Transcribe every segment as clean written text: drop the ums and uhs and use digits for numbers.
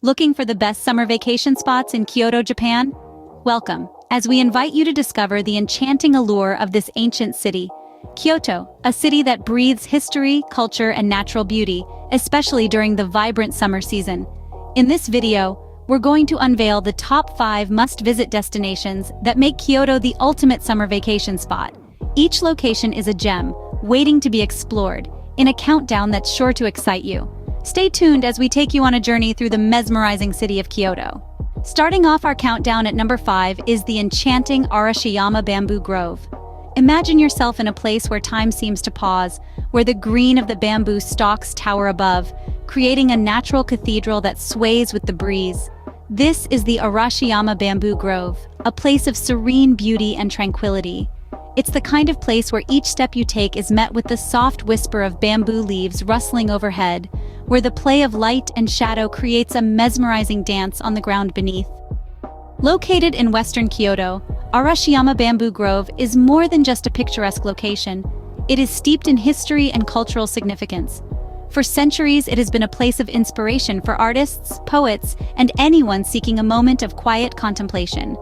Looking for the best summer vacation spots in Kyoto, Japan? Welcome, as we invite you to discover the enchanting allure of this ancient city. Kyoto, a city that breathes history, culture, and natural beauty, especially during the vibrant summer season. In this video, we're going to unveil the top 5 must-visit destinations that make Kyoto the ultimate summer vacation spot. Each location is a gem, waiting to be explored, in a countdown that's sure to excite you. Stay tuned as we take you on a journey through the mesmerizing city of Kyoto. Starting off our countdown at number 5 is the enchanting Arashiyama Bamboo Grove. Imagine yourself in a place where time seems to pause, where the green of the bamboo stalks tower above, creating a natural cathedral that sways with the breeze. This is the Arashiyama Bamboo Grove, a place of serene beauty and tranquility. It's the kind of place where each step you take is met with the soft whisper of bamboo leaves rustling overhead, where the play of light and shadow creates a mesmerizing dance on the ground beneath. Located in western Kyoto, Arashiyama Bamboo Grove is more than just a picturesque location. It is steeped in history and cultural significance. For centuries, it has been a place of inspiration for artists, poets, and anyone seeking a moment of quiet contemplation.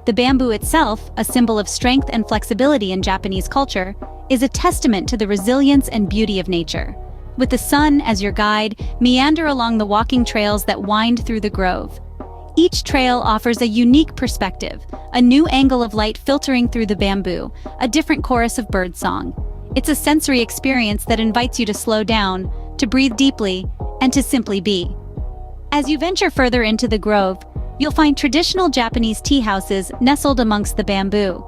The bamboo itself, a symbol of strength and flexibility in Japanese culture, is a testament to the resilience and beauty of nature. With the sun as your guide, meander along the walking trails that wind through the grove. Each trail offers a unique perspective, a new angle of light filtering through the bamboo, a different chorus of birdsong. It's a sensory experience that invites you to slow down, to breathe deeply, and to simply be. As you venture further into the grove, you'll find traditional Japanese tea houses nestled amongst the bamboo.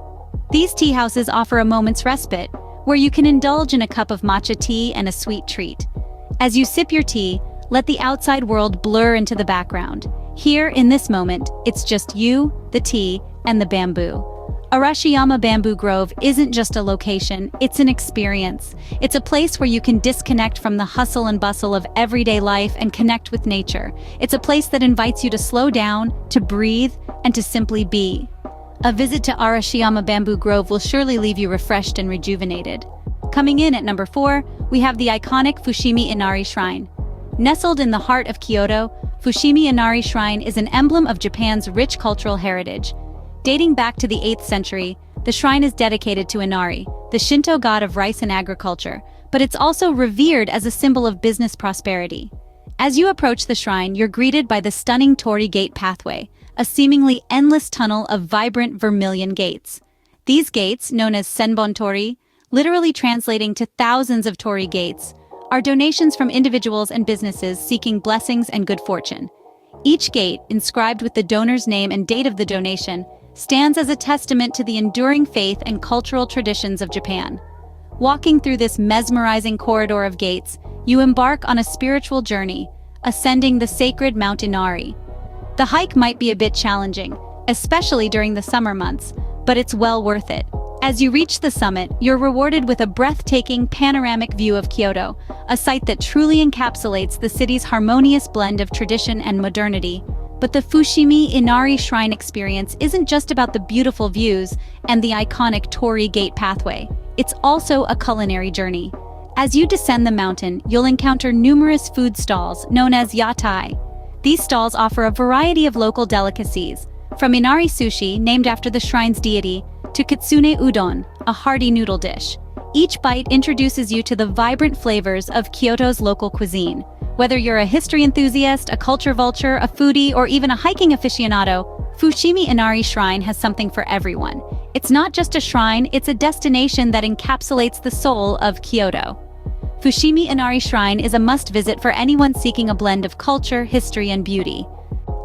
These tea houses offer a moment's respite, where you can indulge in a cup of matcha tea and a sweet treat. As you sip your tea, let the outside world blur into the background. Here, in this moment, it's just you, the tea, and the bamboo. Arashiyama Bamboo Grove isn't just a location, it's an experience. It's a place where you can disconnect from the hustle and bustle of everyday life and connect with nature. It's a place that invites you to slow down, to breathe, and to simply be. A visit to Arashiyama Bamboo Grove will surely leave you refreshed and rejuvenated. Coming in at number 4, we have the iconic Fushimi Inari Shrine. Nestled in the heart of Kyoto, Fushimi Inari Shrine is an emblem of Japan's rich cultural heritage. Dating back to the 8th century, the shrine is dedicated to Inari, the Shinto god of rice and agriculture, but it's also revered as a symbol of business prosperity. As you approach the shrine, you're greeted by the stunning torii gate pathway, a seemingly endless tunnel of vibrant vermilion gates. These gates, known as senbon torii, literally translating to thousands of torii gates, are donations from individuals and businesses seeking blessings and good fortune. Each gate, inscribed with the donor's name and date of the donation, stands as a testament to the enduring faith and cultural traditions of Japan. Walking through this mesmerizing corridor of gates, you embark on a spiritual journey, ascending the sacred Mount Inari. The hike might be a bit challenging, especially during the summer months, but it's well worth it. As you reach the summit, you're rewarded with a breathtaking panoramic view of Kyoto, a sight that truly encapsulates the city's harmonious blend of tradition and modernity. But the Fushimi Inari Shrine experience isn't just about the beautiful views and the iconic torii gate pathway. It's also a culinary journey. As you descend the mountain, you'll encounter numerous food stalls known as yatai. These stalls offer a variety of local delicacies, from Inari sushi, named after the shrine's deity, to kitsune udon, a hearty noodle dish. Each bite introduces you to the vibrant flavors of Kyoto's local cuisine. Whether you're a history enthusiast, a culture vulture, a foodie, or even a hiking aficionado, Fushimi Inari Shrine has something for everyone. It's not just a shrine, it's a destination that encapsulates the soul of Kyoto. Fushimi Inari Shrine is a must-visit for anyone seeking a blend of culture, history, and beauty.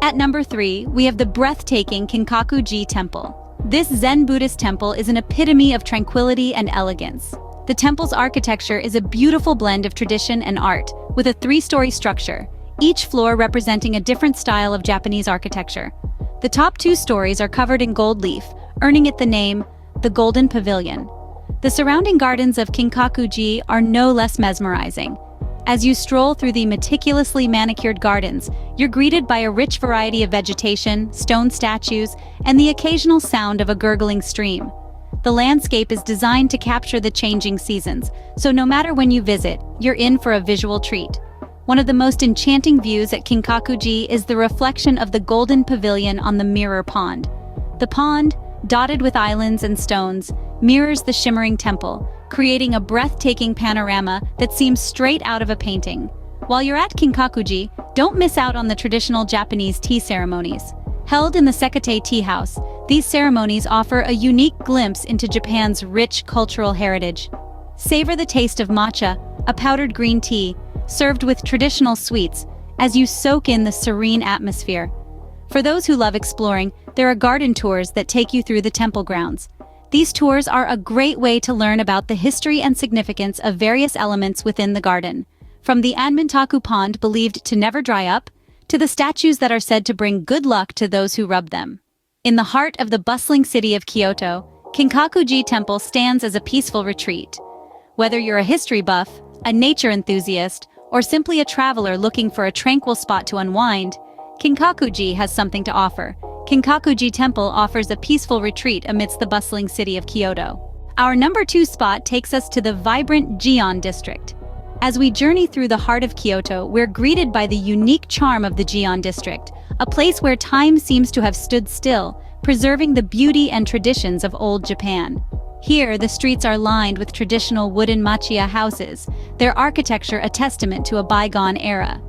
At number 3, we have the breathtaking Kinkaku-ji Temple. This Zen Buddhist temple is an epitome of tranquility and elegance. The temple's architecture is a beautiful blend of tradition and art, with a 3-story structure, each floor representing a different style of Japanese architecture. The top 2 stories are covered in gold leaf, earning it the name, the Golden Pavilion. The surrounding gardens of Kinkaku-ji are no less mesmerizing. As you stroll through the meticulously manicured gardens, you're greeted by a rich variety of vegetation, stone statues, and the occasional sound of a gurgling stream. The landscape is designed to capture the changing seasons, so no matter when you visit, you're in for a visual treat. One of the most enchanting views at Kinkakuji is the reflection of the golden pavilion on the mirror pond. The pond, dotted with islands and stones, mirrors the shimmering temple, creating a breathtaking panorama that seems straight out of a painting. While you're at Kinkakuji, don't miss out on the traditional Japanese tea ceremonies. Held in the Sekate Tea House, these ceremonies offer a unique glimpse into Japan's rich cultural heritage. Savor the taste of matcha, a powdered green tea, served with traditional sweets, as you soak in the serene atmosphere. For those who love exploring, there are garden tours that take you through the temple grounds. These tours are a great way to learn about the history and significance of various elements within the garden. From the Anmintaku pond believed to never dry up, to the statues that are said to bring good luck to those who rub them. In the heart of the bustling city of Kyoto, Kinkakuji Temple stands as a peaceful retreat. Whether you're a history buff, a nature enthusiast, or simply a traveler looking for a tranquil spot to unwind, Kinkakuji has something to offer. Kinkakuji Temple offers a peaceful retreat amidst the bustling city of Kyoto. Our number 2 spot takes us to the vibrant Gion district. As we journey through the heart of Kyoto, we're greeted by the unique charm of the Gion district, a place where time seems to have stood still, preserving the beauty and traditions of old Japan. Here, the streets are lined with traditional wooden machiya houses, their architecture a testament to a bygone era.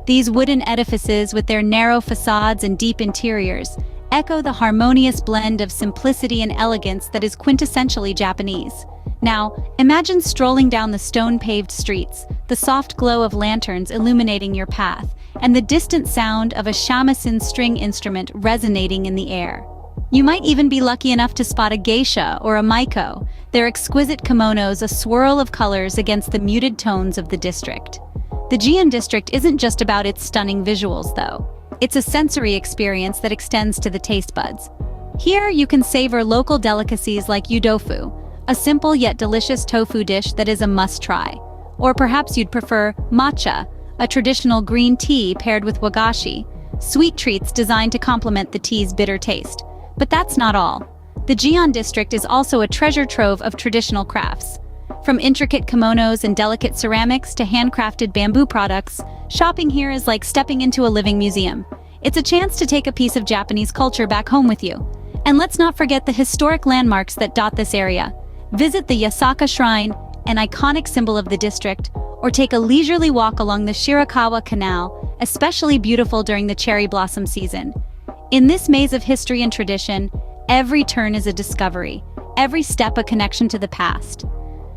These wooden edifices, with their narrow facades and deep interiors, echo the harmonious blend of simplicity and elegance that is quintessentially Japanese. Now, imagine strolling down the stone-paved streets, the soft glow of lanterns illuminating your path, and the distant sound of a shamisen string instrument resonating in the air. You might even be lucky enough to spot a geisha or a maiko, their exquisite kimonos a swirl of colors against the muted tones of the district. The Gion district isn't just about its stunning visuals, though. It's a sensory experience that extends to the taste buds. Here, you can savor local delicacies like udofu, a simple yet delicious tofu dish that is a must-try. Or perhaps you'd prefer matcha, a traditional green tea paired with wagashi, sweet treats designed to complement the tea's bitter taste. But that's not all. The Gion district is also a treasure trove of traditional crafts. From intricate kimonos and delicate ceramics to handcrafted bamboo products, shopping here is like stepping into a living museum. It's a chance to take a piece of Japanese culture back home with you. And let's not forget the historic landmarks that dot this area. Visit the Yasaka Shrine, an iconic symbol of the district, or take a leisurely walk along the Shirakawa Canal, especially beautiful during the cherry blossom season. In this maze of history and tradition, every turn is a discovery, every step a connection to the past.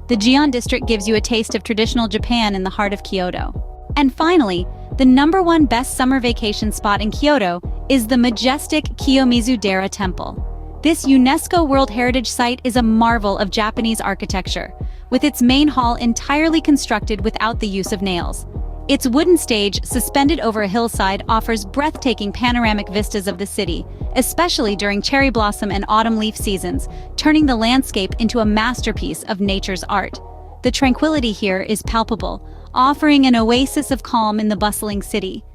The Gion district gives you a taste of traditional Japan in the heart of Kyoto. And finally, the number 1 best summer vacation spot in Kyoto is the majestic Kiyomizu-dera Temple. This UNESCO World Heritage Site is a marvel of Japanese architecture, with its main hall entirely constructed without the use of nails. Its wooden stage, suspended over a hillside, offers breathtaking panoramic vistas of the city, especially during cherry blossom and autumn leaf seasons, turning the landscape into a masterpiece of nature's art. The tranquility here is palpable, offering an oasis of calm in the bustling city.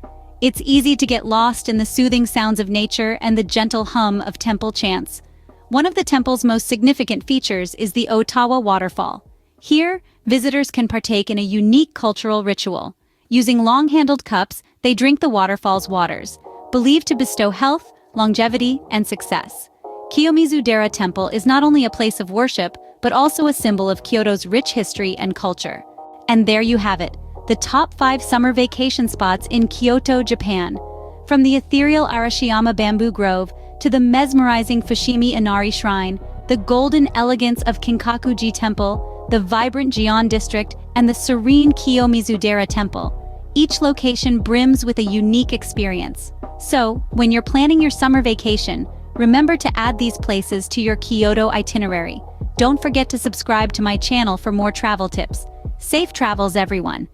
It's easy to get lost in the soothing sounds of nature and the gentle hum of temple chants. One of the temple's most significant features is the Otawa waterfall. Here, visitors can partake in a unique cultural ritual. Using long-handled cups, they drink the waterfall's waters, believed to bestow health, longevity, and success. Kiyomizu-dera Temple is not only a place of worship, but also a symbol of Kyoto's rich history and culture. And there you have it, the top 5 summer vacation spots in Kyoto, Japan. From the ethereal Arashiyama Bamboo Grove to the mesmerizing Fushimi Inari Shrine, the golden elegance of Kinkakuji Temple, the vibrant Gion district, and the serene Kiyomizu-dera Temple. Each location brims with a unique experience. So, when you're planning your summer vacation, remember to add these places to your Kyoto itinerary. Don't forget to subscribe to my channel for more travel tips. Safe travels, everyone!